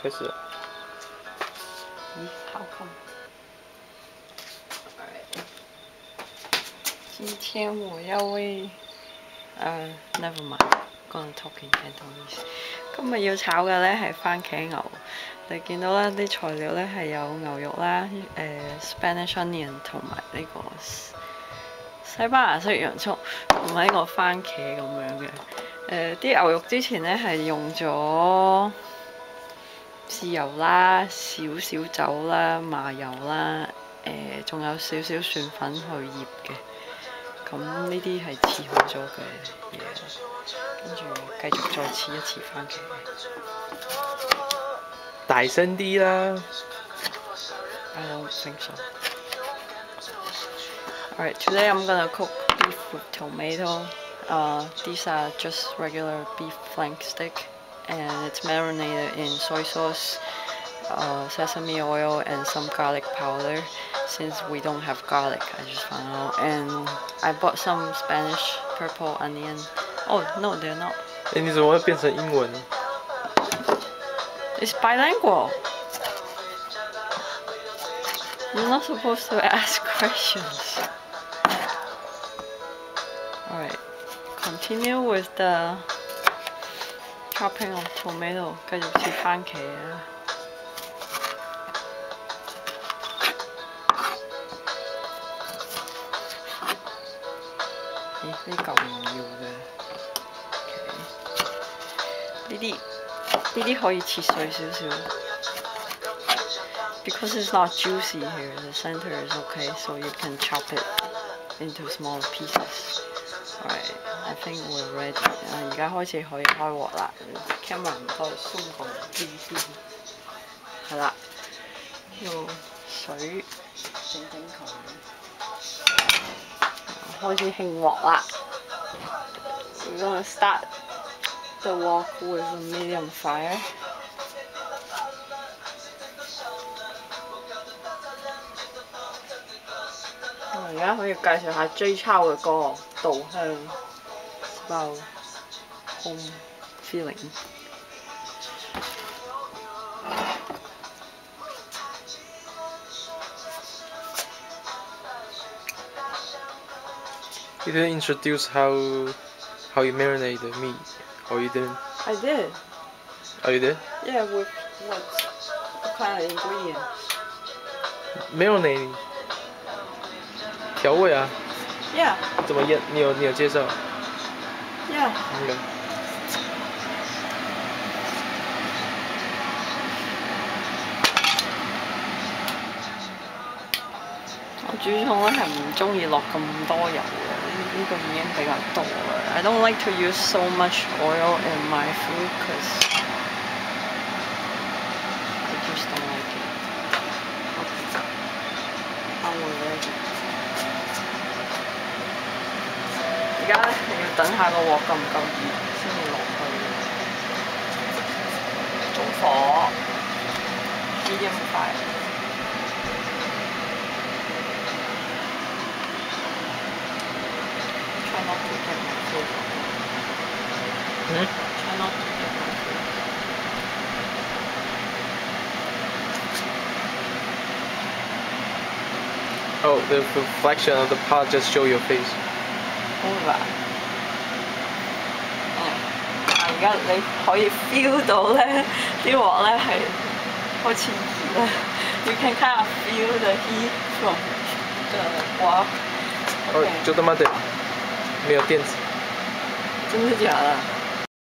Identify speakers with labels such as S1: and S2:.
S1: 開始了。
S2: 咦，好看。今天我要為never mind，gonna talk in Cantonese。今日要炒嘅咧係番茄牛，你見到啦啲材料咧係有牛肉啦，Spanish onion 同埋呢個西班牙式洋葱，同埋呢個番茄咁樣嘅。啲牛肉之前咧係用咗豉油啦、少少酒啦、麻油啦，仲有少少蒜粉去醃嘅。咁呢啲係切好咗嘅嘢，跟住繼續再切一次番茄。
S1: 大聲啲啦
S2: I don't think so. Alright, today I'm gonna cook beef with tomato. These are just regular beef flank steak, and it's marinated in soy sauce, sesame oil, and some garlic powder. Since we don't have garlic, I just found out. And I bought some Spanish purple onion. Oh, no, they're not.
S1: 哎，你怎么会变成英文？
S2: It's bilingual. You're not supposed to ask questions. Alright, continue with the chopping of tomato. 繼續切番茄啊！咦，呢嚿唔要嘅。呢啲可以切碎少少。Because it's not juicy here, the center is okay, so you can chop it into smaller pieces. Alright, I think we're ready. 而家開始可以開鑊啦。camera 唔該鬆過啲啲。係啦，用水整佢。開始興鑊啦。We're gonna start the wok with a medium fire. 而家可以介紹下 J Chow 嘅歌《稻香》，about home feeling。You
S1: didn't introduce how you marinate the meat, or you didn't?
S2: I did.
S1: Oh, you did?
S2: Yeah, with what kind of ingredients?
S1: Marinating. 調味啊。
S2: Yeah.
S1: 怎麼醃？你有介紹
S2: Yeah.
S1: Okay.
S2: 我煮餸咧係唔中意落咁多油嘅，呢個已經比較多啦。I don't like to use so much oil in my food because I just don't like it. Now we're ready. 而家咧你要等下個鑊夠唔夠熱先至落去。中火 medium fire。Try not to get my food. Try not to get my food.
S1: Oh, the reflection of the pot just show your face.
S2: 好吧。而家你可以 feel 到咧，啲鑊咧係開始熱啦。You can kind of feel the heat from the wok.
S1: 哦，就他媽的，沒有電子。
S2: 真的假的？